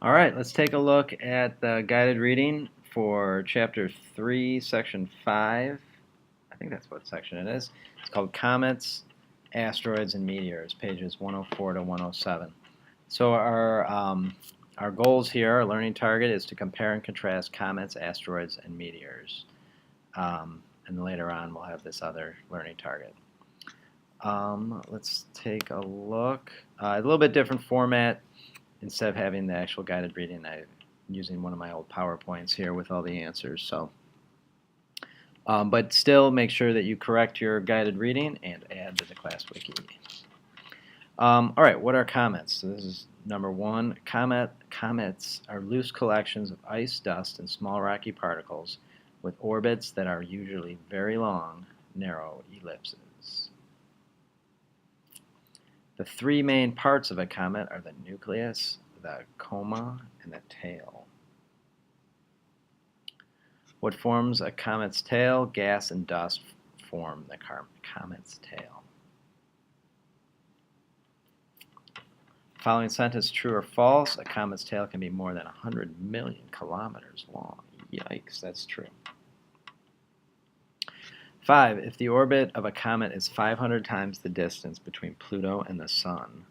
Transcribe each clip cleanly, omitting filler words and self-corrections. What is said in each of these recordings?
All right, let's take a look at the guided reading for Chapter 3, Section 5. I think that's what section it is. It's called Comets, Asteroids, and Meteors, pages 104 to 107. So our goals here, our learning target, is to compare and contrast comets, asteroids, and meteors. And later on, we'll have this other learning target. Let's take a look. A little bit different format. Instead of having the actual guided reading, I'm using one of my old PowerPoints here with all the answers. So, but still, make sure that you correct your guided reading and add to the class wiki. All right, what are comets? So this is number one. Comets are loose collections of ice, dust, and small rocky particles with orbits that are usually very long, narrow ellipses. The three main parts of a comet are the nucleus, the coma, and the tail. What forms a comet's tail? Gas and dust form the comet's tail. Following sentence, true or false? A comet's tail can be more than 100 million kilometers long. Yikes, that's true. 5. If the orbit of a comet is 500 times the distance between Pluto and the Sun,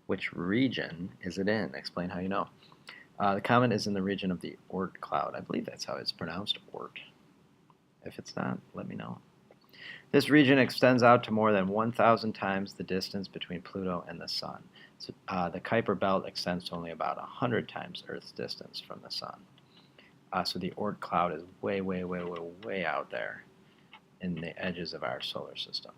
which region is it in? Explain how you know. The comet is in the region of the Oort cloud. I believe that's how it's pronounced, Oort. If it's not, let me know. This region extends out to more than 1,000 times the distance between Pluto and the Sun. So, the Kuiper belt extends to only about 100 times Earth's distance from the Sun. So the Oort cloud is way, way, way, way, way out there in the edges of our solar system.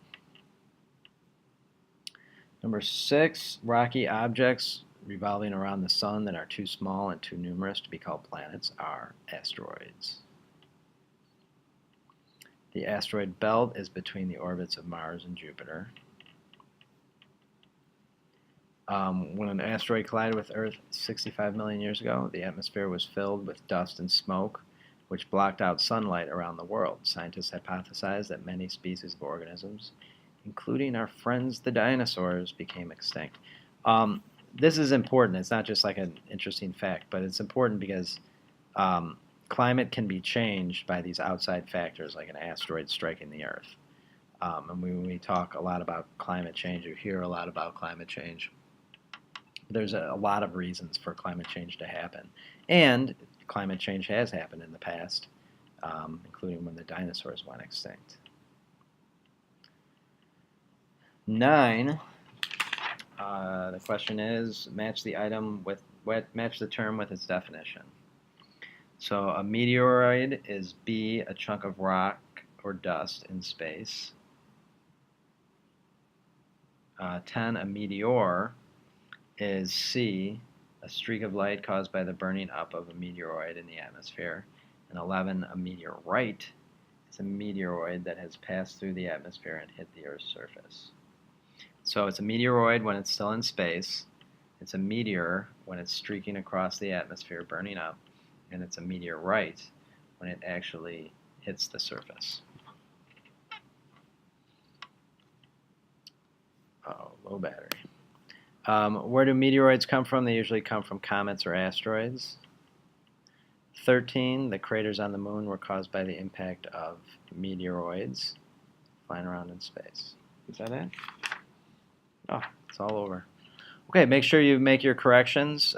Number 6, rocky objects revolving around the Sun that are too small and too numerous to be called planets are asteroids. The asteroid belt is between the orbits of Mars and Jupiter. When an asteroid collided with Earth 65 million years ago, the atmosphere was filled with dust and smoke, which blocked out sunlight around the world. Scientists hypothesize that many species of organisms, including our friends the dinosaurs, became extinct. This is important. It's not just like an interesting fact, but it's important because climate can be changed by these outside factors like an asteroid striking the Earth. And when we talk a lot about climate change, you hear a lot about climate change. There's a lot of reasons for climate change to happen. And climate change has happened in the past, including when the dinosaurs went extinct. 9, the question is, match the term with its definition. So a meteoroid is B, a chunk of rock or dust in space. 10, a meteor is C, a streak of light caused by the burning up of a meteoroid in the atmosphere. And 11, a meteorite is a meteoroid that has passed through the atmosphere and hit the Earth's surface. So it's a meteoroid when it's still in space. It's a meteor when it's streaking across the atmosphere, burning up. And it's a meteorite when it actually hits the surface. Oh, low battery. Where do meteoroids come from? They usually come from comets or asteroids. 13, the craters on the moon were caused by the impact of meteoroids flying around in space. Is that it? Oh, it's all over. Okay, make sure you make your corrections.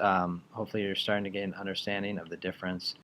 Hopefully you're starting to get an understanding of the difference